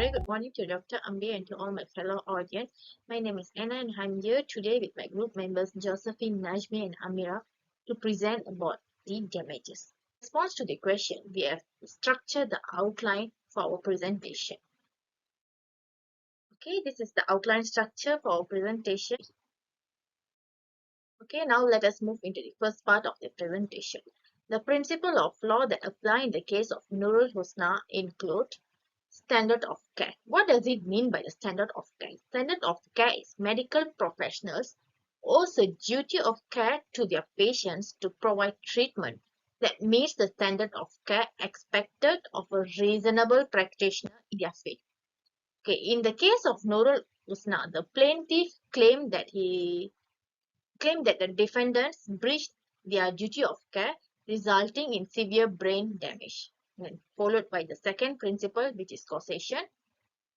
very good morning to Dr. Amira and to all my fellow audience. My name is Anna and I'm here today with my group members Josephine, Najmi and Amira to present about the damages. In response to the question, we have structured the outline for our presentation. Okay, this is the outline structure for our presentation. Okay, now let us move into the first part of the presentation. The principle of law that apply in the case of Nurul Husna include standard of care. What does it mean by the standard of care? Standard of care is medical professionals owes a duty of care to their patients to provide treatment that meets the standard of care expected of a reasonable practitioner in their field. Okay, in the case of Nurul Husna, the plaintiff claimed that the defendants breached their duty of care, resulting in severe brain damage. And followed by the second principle, which is causation.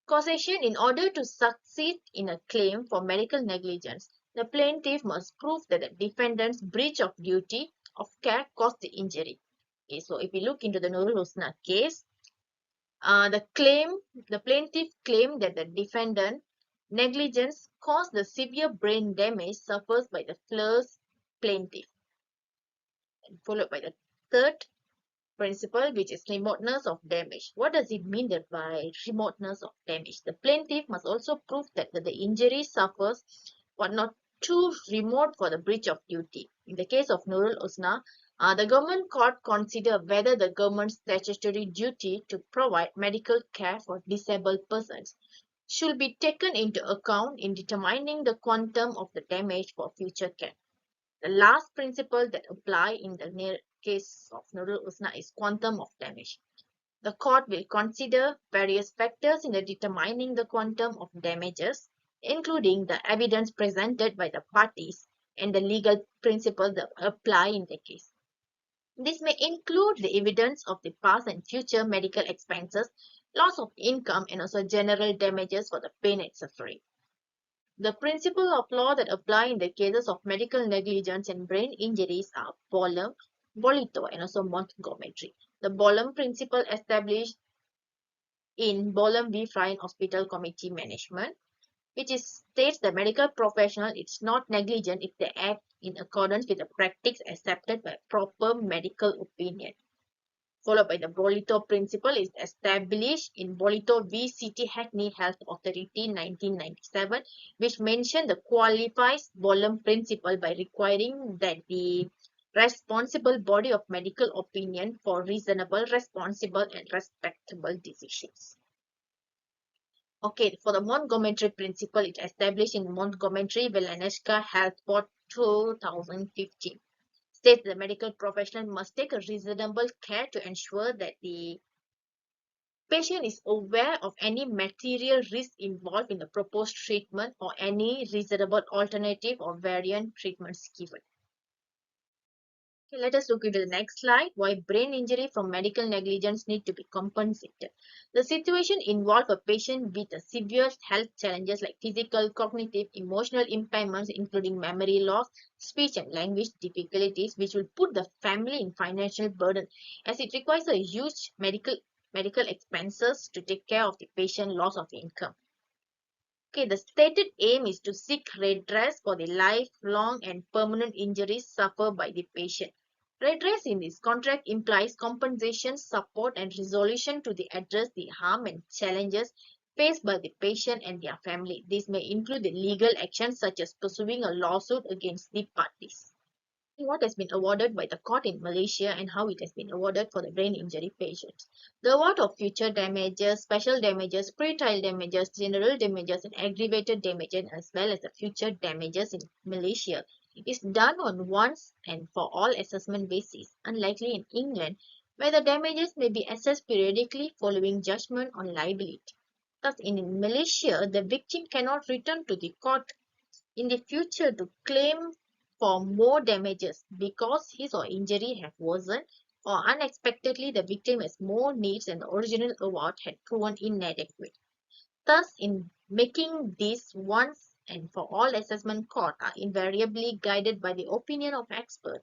Causation, in order to succeed in a claim for medical negligence, the plaintiff must prove that the defendant's breach of duty of care caused the injury. Okay, so if we look into the Nurul Husna case, the plaintiff claimed that the defendant negligence caused the severe brain damage suffered by the first plaintiff. And followed by the third principle, which is remoteness of damage. What does it mean that by remoteness of damage? The plaintiff must also prove that the injury suffers but not too remote for the breach of duty. In the case of Nurul Husna, the government court consider whether the government's statutory duty to provide medical care for disabled persons should be taken into account in determining the quantum of the damage for future care. The last principle that apply in the case of Nurul Husna is quantum of damage. The court will consider various factors in determining the quantum of damages, including the evidence presented by the parties and the legal principles that apply in the case. This may include the evidence of the past and future medical expenses, loss of income, and also general damages for the pain and suffering. The principle of law that apply in the cases of medical negligence and brain injuries are Bolam, Bolito, and also Montgomery. The Bolam principle established in Bolam v. Friar Hospital Committee Management, which states the medical professional is not negligent if they act in accordance with the practice accepted by proper medical opinion. Followed by the Bolito principle is established in Bolito v. City Hackney Health Authority 1997, which mentioned the qualifies Bolam principle by requiring that the responsible body of medical opinion for reasonable, responsible, and respectable decisions. Okay, for the Montgomery principle, it established in Montgomery Villaneshka Health Board 2015. States the medical professional must take a reasonable care to ensure that the patient is aware of any material risk involved in the proposed treatment or any reasonable alternative or variant treatments given. Okay, let us look into the next slide. Why brain injury from medical negligence need to be compensated. The situation involves a patient with a severe health challenges like physical, cognitive, emotional impairments, including memory loss, speech and language difficulties, which will put the family in financial burden as it requires a huge medical expenses to take care of the patient loss of income. Okay, the stated aim is to seek redress for the lifelong and permanent injuries suffered by the patient. Redress in this contract implies compensation, support, and resolution to address the harm and challenges faced by the patient and their family. This may include the legal actions such as pursuing a lawsuit against the parties. What has been awarded by the court in Malaysia and how it has been awarded for the brain injury patients. The award of future damages, special damages, pre-trial damages, general damages, and aggravated damages, as well as the future damages in Malaysia, is done on once and for all assessment basis, unlikely in England, where the damages may be assessed periodically following judgment on liability. Thus, in Malaysia, the victim cannot return to the court in the future to claim for more damages because his or injury have worsened or unexpectedly the victim has more needs and the original award had proven inadequate. Thus, in making this once and for all assessment court are invariably guided by the opinion of expert.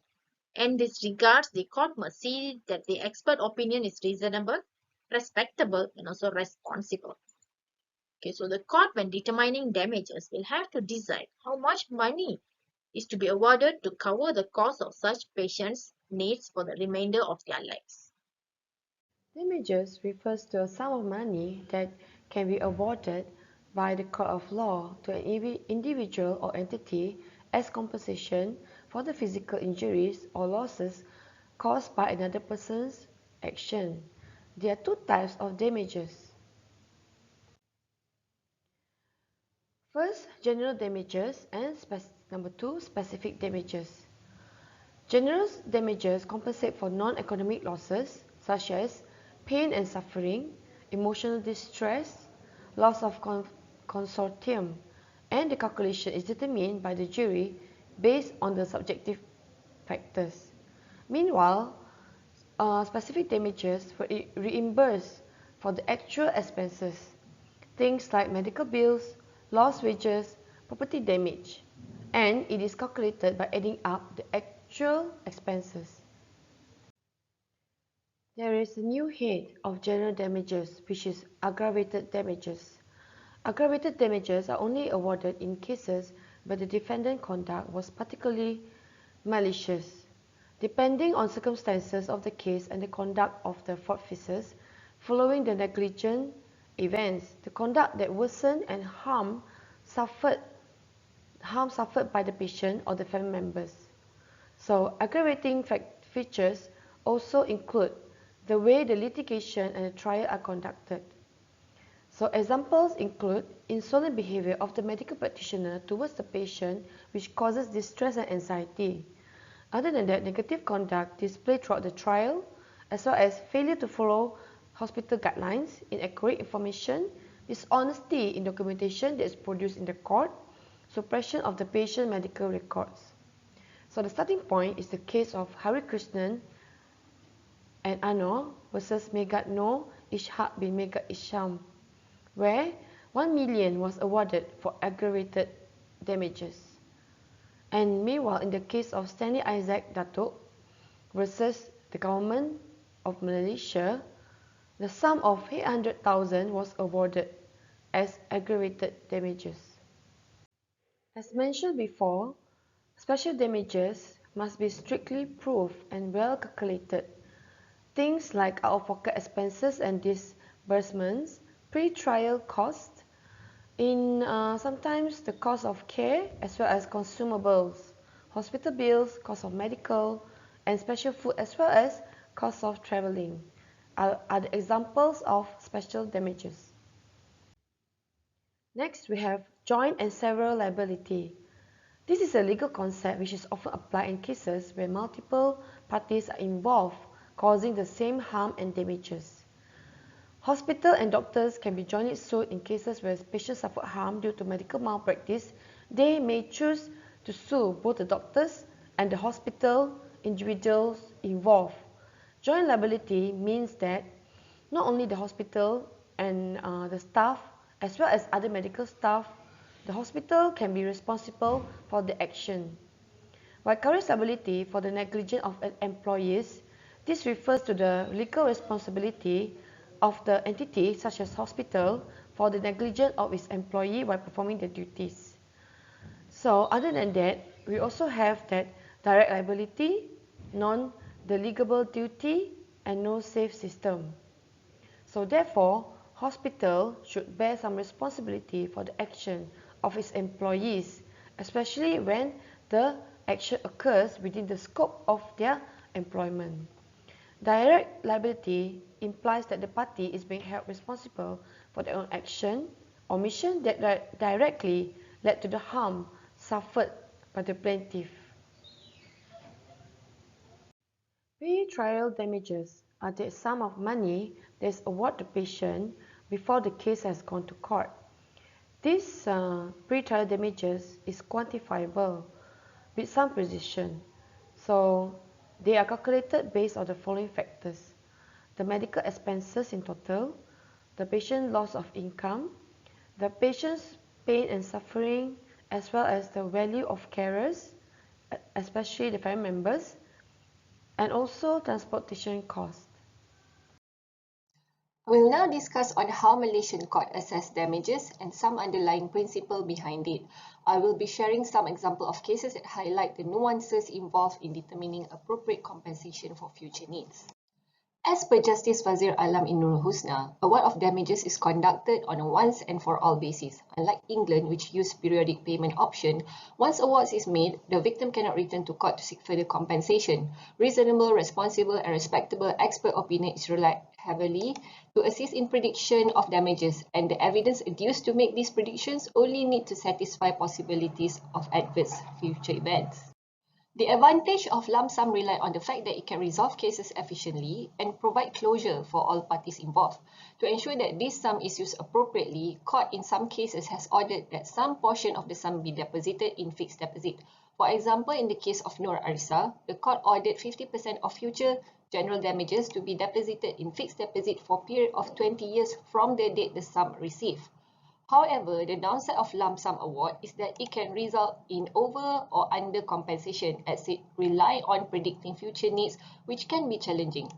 In this regards, the court must see that the expert opinion is reasonable, respectable, and also responsible. Okay, so the court, when determining damages, will have to decide how much money is to be awarded to cover the cost of such patients' needs for the remainder of their lives. Damages refers to a sum of money that can be awarded by the court of law to an individual or entity as compensation for the physical injuries or losses caused by another person's action. There are two types of damages. First, general damages, and number two, specific damages. General damages compensate for non-economic losses such as pain and suffering, emotional distress, loss of consortium, and the calculation is determined by the jury based on the subjective factors. Meanwhile, specific damages reimburse for the actual expenses, things like medical bills, lost wages, property damage, and it is calculated by adding up the actual expenses. There is a new head of general damages, which is aggravated damages. Aggravated damages are only awarded in cases where the defendant conduct was particularly malicious. Depending on circumstances of the case and the conduct of the tortfeasors following the negligent events, the conduct that worsened and suffered harm suffered by the patient or the family members. So aggravating features also include the way the litigation and the trial are conducted. So examples include insolent behavior of the medical practitioner towards the patient which causes distress and anxiety. Other than that, negative conduct displayed throughout the trial, as well as failure to follow hospital guidelines, inaccurate information, dishonesty in documentation that is produced in the court, suppression of the patient medical records. So the starting point is the case of Hari Krishnan and Anor versus Megat Noor Ishaq bin Megat Isham, where 1 million was awarded for aggravated damages. And meanwhile, in the case of Stanley Isaac Datuk versus the government of Malaysia, the sum of 800,000 was awarded as aggravated damages. As mentioned before, special damages must be strictly proved and well calculated. Things like out-of-pocket expenses and disbursements, pre-trial costs, sometimes the cost of care as well as consumables, hospital bills, cost of medical, and special food as well as cost of travelling are the examples of special damages. Next, we have joint and several liability. This is a legal concept which is often applied in cases where multiple parties are involved, causing the same harm and damages. Hospital and doctors can be jointly sued in cases where patients suffer harm due to medical malpractice. They may choose to sue both the doctors and the hospital individuals involved. Joint liability means that not only the hospital and the staff, as well as other medical staff, the hospital can be responsible for the action. Vicarious liability for the negligence of employees, this refers to the legal responsibility of the entity such as hospital for the negligence of its employee while performing their duties. So other than that, we also have that direct liability, non-delegable duty, and no safe system. So therefore, hospital should bear some responsibility for the action of its employees, especially when the action occurs within the scope of their employment. Direct liability implies that the party is being held responsible for their own action or omission that directly led to the harm suffered by the plaintiff. Pre-trial damages are the sum of money that is awarded to patient before the case has gone to court. This pre-trial damages is quantifiable with some precision. So they are calculated based on the following factors: the medical expenses in total, the patient loss of income, the patient's pain and suffering, as well as the value of carers, especially the family members, and also transportation cost. We'll now discuss on how Malaysian court assess damages and some underlying principle behind it. I will be sharing some example of cases that highlight the nuances involved in determining appropriate compensation for future needs. As per Justice Wazir Alam in Nurul Husna, award of damages is conducted on a once and for all basis. Unlike England, which used periodic payment option, once awards is made, the victim cannot return to court to seek further compensation. Reasonable, responsible, and respectable expert opinion is relied heavily to assist in prediction of damages, and the evidence adduced to make these predictions only need to satisfy possibilities of adverse future events. The advantage of lump sum relies on the fact that it can resolve cases efficiently and provide closure for all parties involved. To ensure that this sum is used appropriately, court in some cases has ordered that some portion of the sum be deposited in fixed deposit. For example, in the case of Nur Arisa, the court ordered 50% of future general damages to be deposited in fixed deposit for a period of 20 years from the date the sum received. However, the downside of lump sum award is that it can result in over or under compensation as it relies on predicting future needs, which can be challenging.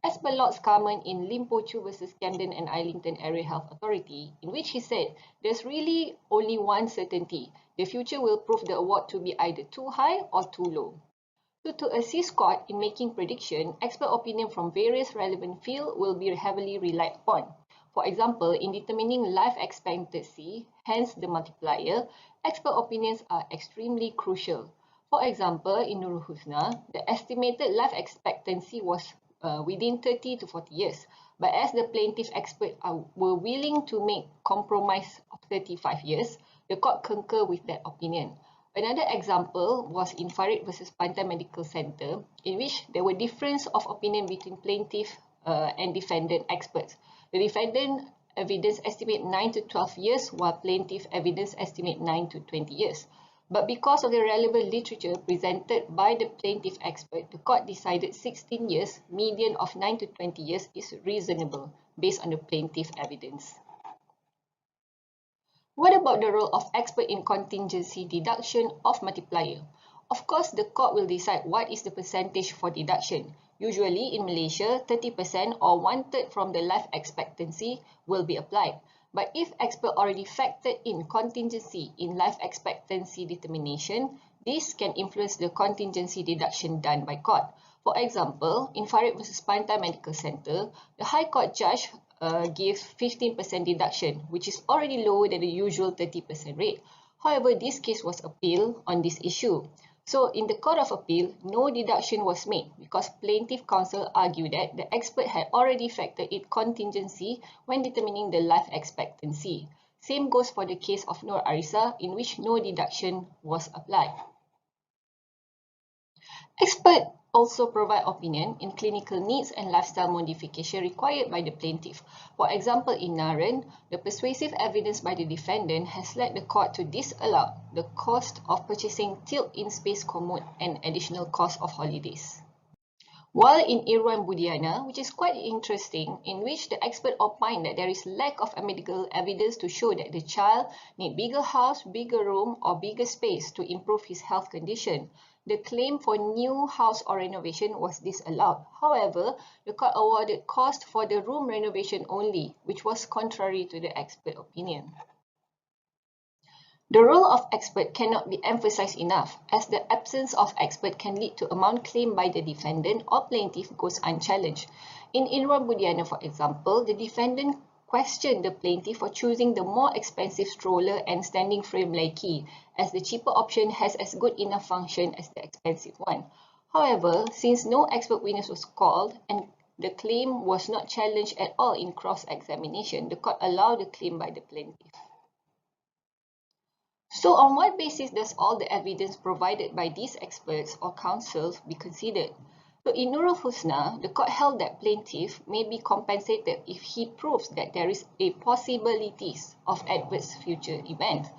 As per Lord Scarman in Limpo Chu versus Camden and Islington Area Health Authority, in which he said, there's really only one certainty. The future will prove the award to be either too high or too low. So to assist court in making prediction, expert opinion from various relevant fields will be heavily relied upon. For example, in determining life expectancy, hence the multiplier, expert opinions are extremely crucial. For example, in Nurul Husna, the estimated life expectancy was within 30 to 40 years. But as the plaintiff experts were willing to make compromise of 35 years, the court concurred with that opinion. Another example was in Farid versus Pantai Medical Center, in which there were difference of opinion between plaintiff and defendant experts. The defendant evidence estimate 9 to 12 years, while plaintiff evidence estimate 9 to 20 years. But because of the relevant literature presented by the plaintiff expert, the court decided 16 years, median of 9 to 20 years is reasonable based on the plaintiff evidence. What about the role of expert in contingency deduction of multiplier? Of course, the court will decide what is the percentage for deduction. Usually in Malaysia, 30% or 1/3 from the life expectancy will be applied. But if expert already factored in contingency in life expectancy determination, this can influence the contingency deduction done by court. For example, in Farid versus Pantai Medical Center, the High Court judge gives 15% deduction, which is already lower than the usual 30% rate. However, this case was appealed on this issue. So, in the Court of Appeal, no deduction was made because plaintiff counsel argued that the expert had already factored in contingency when determining the life expectancy. Same goes for the case of Nur Arisa, in which no deduction was applied. Experts also provide opinion in clinical needs and lifestyle modification required by the plaintiff. For example, in Naren, the persuasive evidence by the defendant has led the court to disallow the cost of purchasing tilt-in space commode and additional cost of holidays. While in Irwan Budiana, which is quite interesting, in which the expert opined that there is lack of medical evidence to show that the child need bigger house, bigger room, or bigger space to improve his health condition. The claim for new house or renovation was disallowed. However, the court awarded cost for the room renovation only, which was contrary to the expert opinion. The role of expert cannot be emphasized enough, as the absence of expert can lead to amount claimed by the defendant or plaintiff goes unchallenged. In Irwan Budiana, for example, the defendant questioned the plaintiff for choosing the more expensive stroller and standing frame lecky, as the cheaper option has as good enough function as the expensive one. However, since no expert witness was called and the claim was not challenged at all in cross-examination, the court allowed the claim by the plaintiff. So on what basis does all the evidence provided by these experts or counsels be considered? So in Nurul Husna, the court held that plaintiff may be compensated if he proves that there is a possibilities of adverse future events.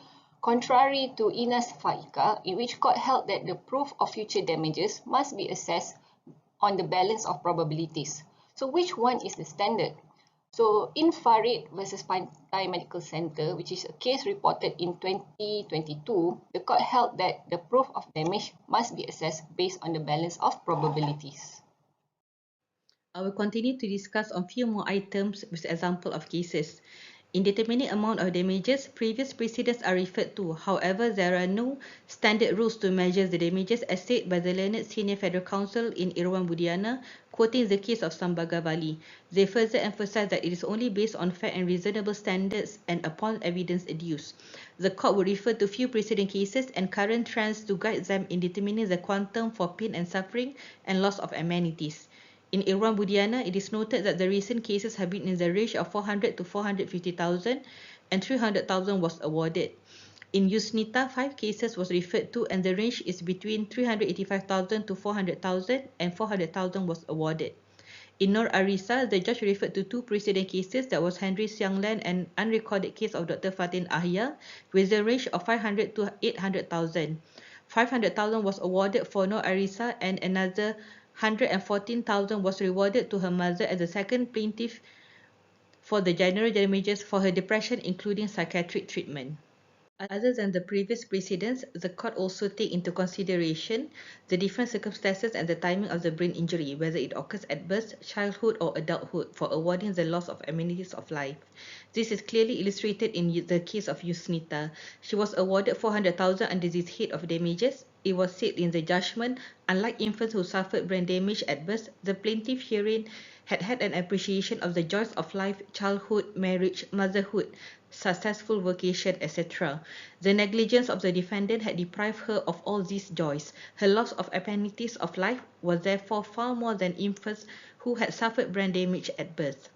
Contrary to Inas Faika, in which court held that the proof of future damages must be assessed on the balance of probabilities. So which one is the standard? So in Farid versus Pantai Medical Center, which is a case reported in 2022, the court held that the proof of damage must be assessed based on the balance of probabilities. I will continue to discuss on few more items with example of cases. In determining amount of damages, previous precedents are referred to. However, there are no standard rules to measure the damages as said by the learned Senior Federal Counsel in Irwan Budiana, quoting the case of Sambaga Valley. They further emphasize that it is only based on fair and reasonable standards and upon evidence adduced. The court will refer to few precedent cases and current trends to guide them in determining the quantum for pain and suffering and loss of amenities. In Irwan Budiana, it is noted that the recent cases have been in the range of 400 to 450,000 and 300,000 was awarded. In Yusnita, 5 cases was referred to and the range is between 385,000 to 400,000 and 400,000 was awarded. In Nur Arisa, the judge referred to 2 precedent cases that was Henry Sianglan and unrecorded case of Dr. Fatin Ahya with a range of 500 to 800,000. 500,000 was awarded for Nur Arisa and another 114,000 was rewarded to her mother as the second plaintiff for the general damages for her depression including psychiatric treatment. Other than the previous precedents, the court also take into consideration the different circumstances and the timing of the brain injury, whether it occurs at birth, childhood or adulthood, for awarding the loss of amenities of life. This is clearly illustrated in the case of Yusnita. She was awarded 400,000 under this head of damages. It was said in the judgment, unlike infants who suffered brain damage at birth, the plaintiff herein had had an appreciation of the joys of life, childhood, marriage, motherhood, successful vocation, etc. The negligence of the defendant had deprived her of all these joys. Her loss of amenities of life was therefore far more than infants who had suffered brain damage at birth.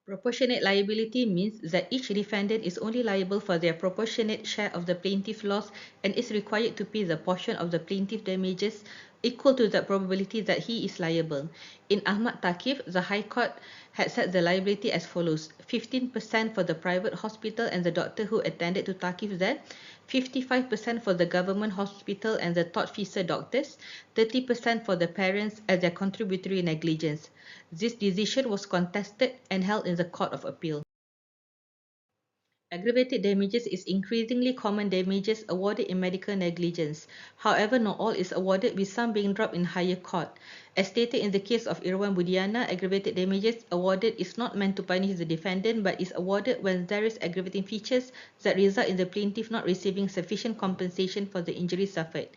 Proportionate liability means that each defendant is only liable for their proportionate share of the plaintiff loss and is required to pay the portion of the plaintiff damages equal to the probability that he is liable. In Ahmad Takif, the High Court had set the liability as follows: 15% for the private hospital and the doctor who attended to Takif there, 55% for the government hospital and the tortfeasor doctors, 30% for the parents as their contributory negligence. This decision was contested and held in the Court of Appeal. Aggravated damages is increasingly common damages awarded in medical negligence. However, not all is awarded, with some being dropped in higher court. As stated in the case of Irwan Budiana, aggravated damages awarded is not meant to punish the defendant but is awarded when there is aggravating features that result in the plaintiff not receiving sufficient compensation for the injury suffered.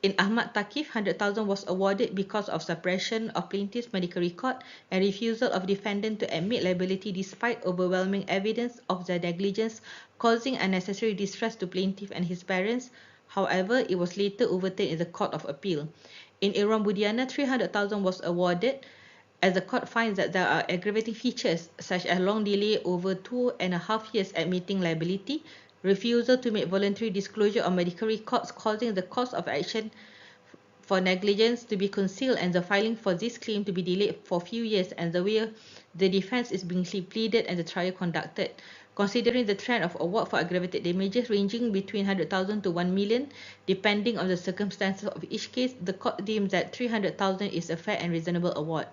In Ahmad Takif, 100,000 was awarded because of suppression of plaintiff's medical record and refusal of defendant to admit liability despite overwhelming evidence of their negligence, causing unnecessary distress to plaintiff and his parents. However, it was later overturned in the Court of Appeal. In Irwan Budiana, 300,000 was awarded as the court finds that there are aggravating features such as long delay over 2.5 years admitting liability, refusal to make voluntary disclosure of medical records causing the cause of action for negligence to be concealed and the filing for this claim to be delayed for a few years, and the way the defense is being pleaded and the trial conducted. Considering the trend of award for aggravated damages ranging between 100,000 to 1 million, depending on the circumstances of each case, the court deems that 300,000 is a fair and reasonable award.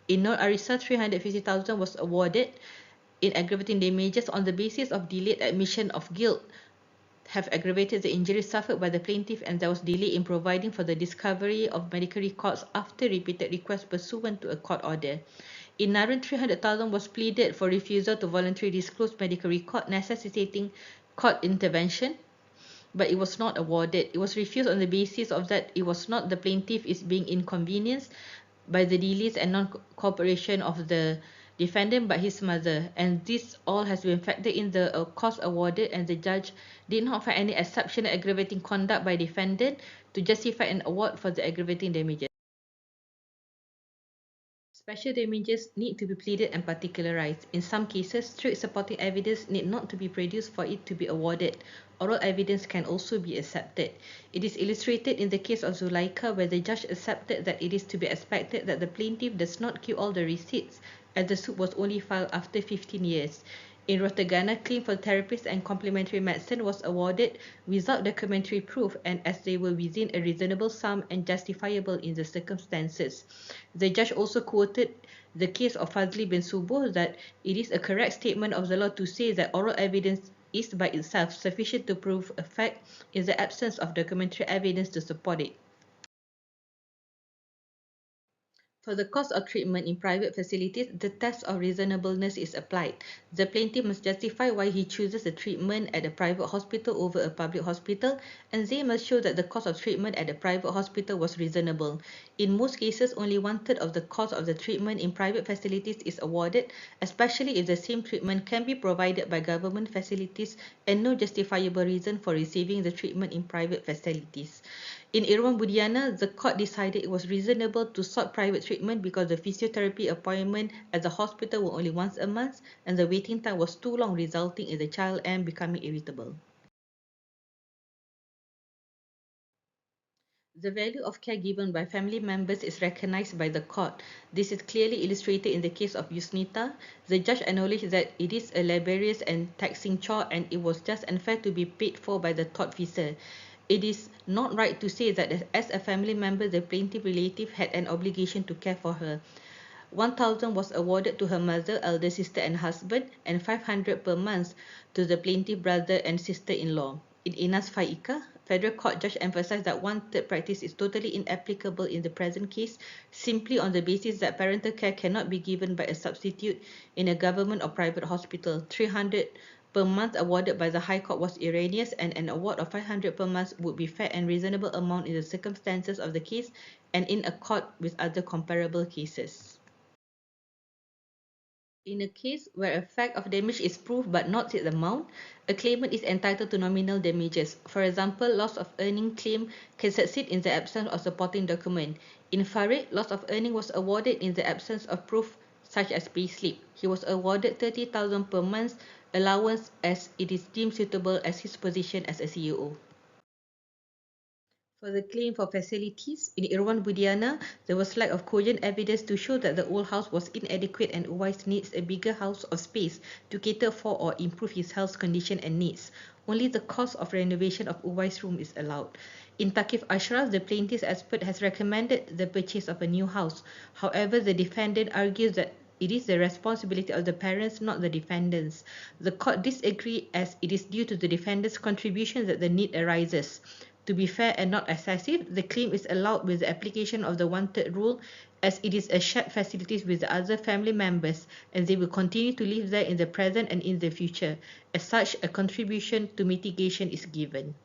In Nur Arisa, 350,000 was awarded in aggravating damages on the basis of delayed admission of guilt have aggravated the injury suffered by the plaintiff, and there was delay in providing for the discovery of medical records after repeated requests pursuant to a court order. In Narun, 300,000 was pleaded for refusal to voluntarily disclose medical record necessitating court intervention, but it was not awarded. It was refused on the basis of that it was not the plaintiff is being inconvenienced by the delays and non-cooperation of the defendant but his mother, and this all has been factored in the cost awarded, and the judge did not find any exceptional aggravating conduct by defendant to justify an award for the aggravating damages. Special damages need to be pleaded and particularized. In some cases, strict supporting evidence need not to be produced for it to be awarded. Oral evidence can also be accepted. It is illustrated in the case of Zulaika, where the judge accepted that it is to be expected that the plaintiff does not keep all the receipts, as the suit was only filed after 15 years. In Rotagana, claim for therapist and complementary medicine was awarded without documentary proof and as they were within a reasonable sum and justifiable in the circumstances. The judge also quoted the case of Fazli bin Subuh that it is a correct statement of the law to say that oral evidence is by itself sufficient to prove a fact in the absence of documentary evidence to support it. For the cost of treatment in private facilities, the test of reasonableness is applied. The plaintiff must justify why he chooses the treatment at a private hospital over a public hospital, and they must show that the cost of treatment at a private hospital was reasonable. In most cases, only one-third of the cost of the treatment in private facilities is awarded, especially if the same treatment can be provided by government facilities and no justifiable reason for receiving the treatment in private facilities. In Irwan Budiana, the court decided it was reasonable to sought private treatment because the physiotherapy appointment at the hospital were only once a month and the waiting time was too long, resulting in the child M becoming irritable. The value of care given by family members is recognized by the court. This is clearly illustrated in the case of Yusnita. The judge acknowledged that it is a laborious and taxing chore and it was just unfair to be paid for by the tortfeasor. It is not right to say that as a family member, the plaintiff relative had an obligation to care for her. 1,000 was awarded to her mother, elder sister and husband, and 500 per month to the plaintiff brother and sister-in-law. In Inas Faika, Federal Court Judge emphasized that one-third practice is totally inapplicable in the present case, simply on the basis that parental care cannot be given by a substitute in a government or private hospital. 300 per month awarded by the High Court was erroneous, and an award of 500 per month would be fair and reasonable amount in the circumstances of the case and in accord with other comparable cases. In a case where a fact of damage is proved but not its amount, a claimant is entitled to nominal damages. For example, loss of earning claim can succeed in the absence of supporting document. In Farid, loss of earning was awarded in the absence of proof such as payslip. He was awarded 30,000 per month allowance as it is deemed suitable as his position as a CEO. For the claim for facilities, in Irwan Budiana, there was lack of cogent evidence to show that the old house was inadequate and Uwais needs a bigger house of space to cater for or improve his health condition and needs. Only the cost of renovation of Uwais' room is allowed. In Takif Ashraf, the plaintiff's expert has recommended the purchase of a new house. However, the defendant argues that it is the responsibility of the parents, not the defendants. The court disagreed as it is due to the defendant's contribution that the need arises. To be fair and not excessive, the claim is allowed with the application of the one-third rule as it is a shared facilities with the other family members and they will continue to live there in the present and in the future. As such, a contribution to mitigation is given.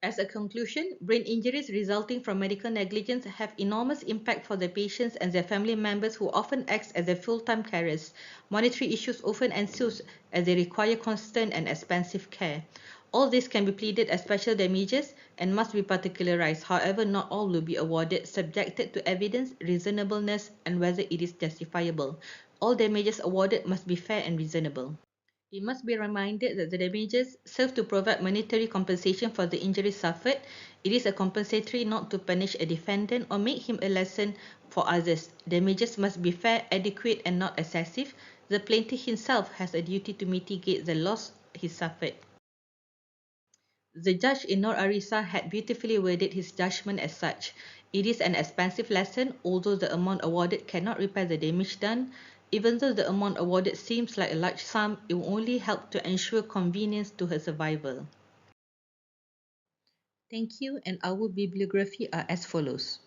As a conclusion, brain injuries resulting from medical negligence have enormous impact for the patients and their family members who often act as their full-time carers. Monetary issues often ensue as they require constant and expensive care. All this can be pleaded as special damages and must be particularized. However, not all will be awarded, subjected to evidence, reasonableness, and whether it is justifiable. All damages awarded must be fair and reasonable. It must be reminded that the damages serve to provide monetary compensation for the injuries suffered. It is a compensatory not to punish a defendant or make him a lesson for others. Damages must be fair, adequate, and not excessive. The plaintiff himself has a duty to mitigate the loss he suffered. The judge in Nor Arisa had beautifully worded his judgment as such. It is an expensive lesson, although the amount awarded cannot repair the damage done. Even though the amount awarded seems like a large sum, it will only help to ensure convenience to her survival. Thank you, and our bibliography are as follows.